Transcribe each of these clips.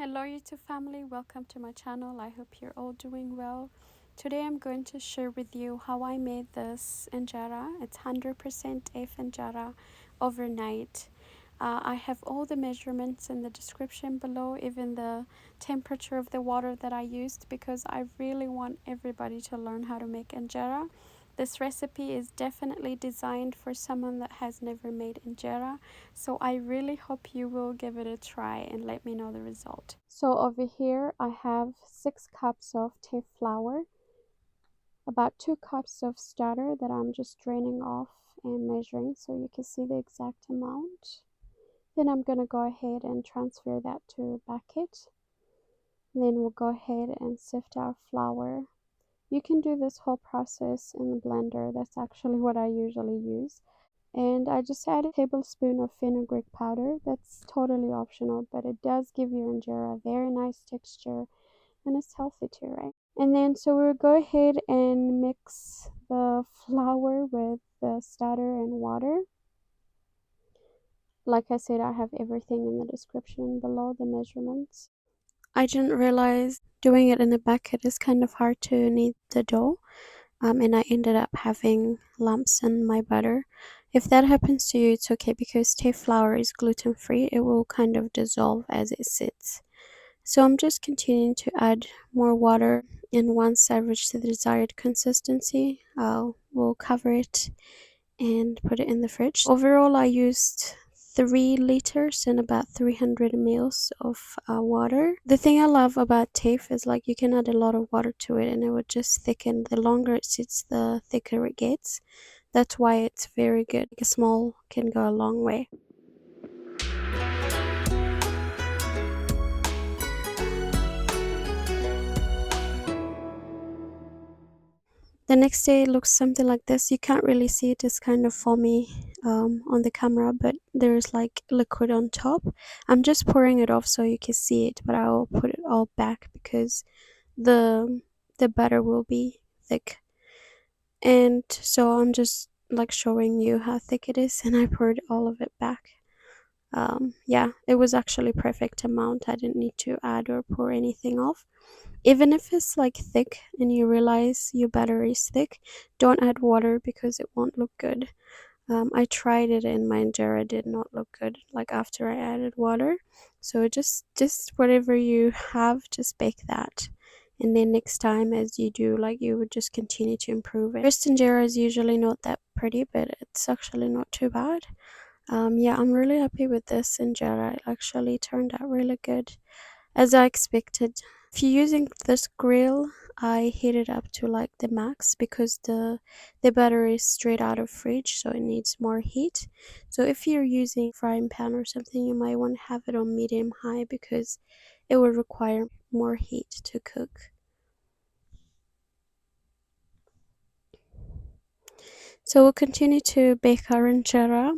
Hello YouTube family, welcome to my channel. I hope you're all doing well. Today I'm going to share with you how I made this injera. It's 100% teff injera overnight. I have all the measurements in the description below, even the temperature of the water that I used, because I really want everybody to learn how to make injera. This recipe is definitely designed for someone that has never made injera, so I really hope you will give it a try and let me know the result. So over here I have 6 cups of teff flour, about 2 cups of starter that I'm just draining off and measuring so you can see the exact amount. Then I'm going to go ahead and transfer that to a bucket. Then we'll go ahead and sift our flour. You can do this whole process in the blender. That's actually what I usually use. And I just add a tablespoon of fenugreek powder. That's totally optional, but it does give your injera a very nice texture and it's healthy too, right? And then so we'll go ahead and mix the flour with the starter and water. Like I said, I have everything in the description below, the measurements. I didn't realize doing it in a bucket is kind of hard to knead the dough. And I ended up having lumps in my butter. If that happens to you, it's okay because teff flour is gluten free. It will kind of dissolve as it sits. So I'm just continuing to add more water, and once I reach the desired consistency, we'll cover it and put it in the fridge. Overall, I used 3 liters and about 300 mils of water. The thing I love about teff is like you can add a lot of water to it and it would just thicken. The longer it sits, the thicker it gets. That's why it's very good. Like a small can go a long way. The next day it looks something like this. You can't really see it, it's kind of foamy on the camera, but there's like liquid on top. I'm just pouring it off so you can see it, but I'll put it all back because the butter will be thick. And so I'm just like showing you how thick it is, and I poured all of it back. Yeah, it was actually perfect amount. I didn't need to add or pour anything off. Even if it's like thick and you realize your batter is thick, don't add water because it won't look good. I tried it and my injera did not look good like after I added water. So just whatever you have, just bake that. And then next time as you do, like you would just continue to improve it. First injera is usually not that pretty, but it's actually not too bad. Yeah, I'm really happy with this injera. It actually turned out really good, as I expected. If you're using this grill, I heat it up to like the max because the batter is straight out of fridge, so it needs more heat. So if you're using frying pan or something, you might want to have it on medium high because it will require more heat to cook. So we'll continue to bake our injera.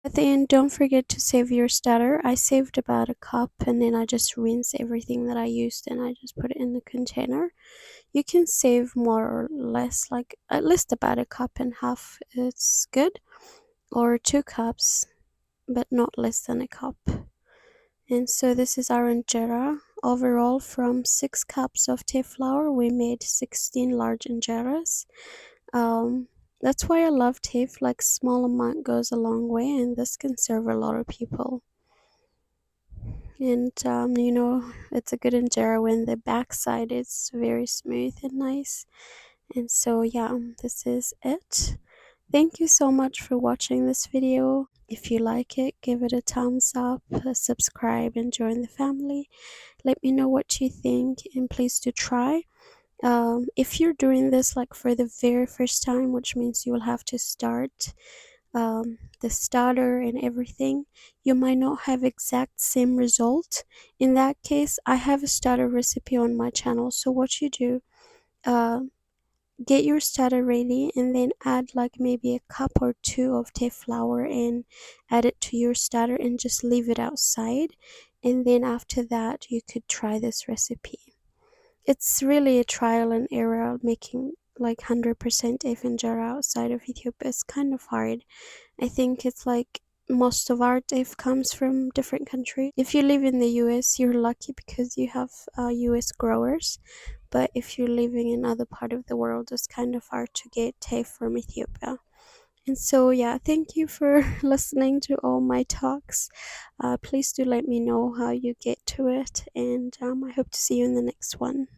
At the end, don't forget to save your starter. I saved about a cup and then I just rinse everything that I used and I just put it in the container. You can save more or less, like at least about a cup and a half. It's good, or 2 cups, but not less than a cup. And so this is our injera. Overall, from 6 cups of teff flour, we made 16 large injeras. That's why I love teff. Like small amount goes a long way, and this can serve a lot of people. And you know, it's a good injera when the backside is very smooth and nice. And so yeah, this is it. Thank you so much for watching this video. If you like it, give it a thumbs up, subscribe and join the family. Let me know what you think and please do try. If you're doing this like for the very first time, which means you will have to start the starter and everything, you might not have exact same result. In that case, I have a starter recipe on my channel. So what you do, get your starter ready and then add like maybe a cup or two of teff flour and add it to your starter and just leave it outside. And then after that, you could try this recipe. It's really a trial and error making like 100% teff injera outside of Ethiopia. It's kind of hard. I think it's like most of our teff comes from different countries. If you live in the US, you're lucky because you have US growers. But if you're living in other part of the world, it's kind of hard to get teff from Ethiopia. And so, yeah, thank you for listening to all my talks. Please do let me know how you get to it, and I hope to see you in the next one.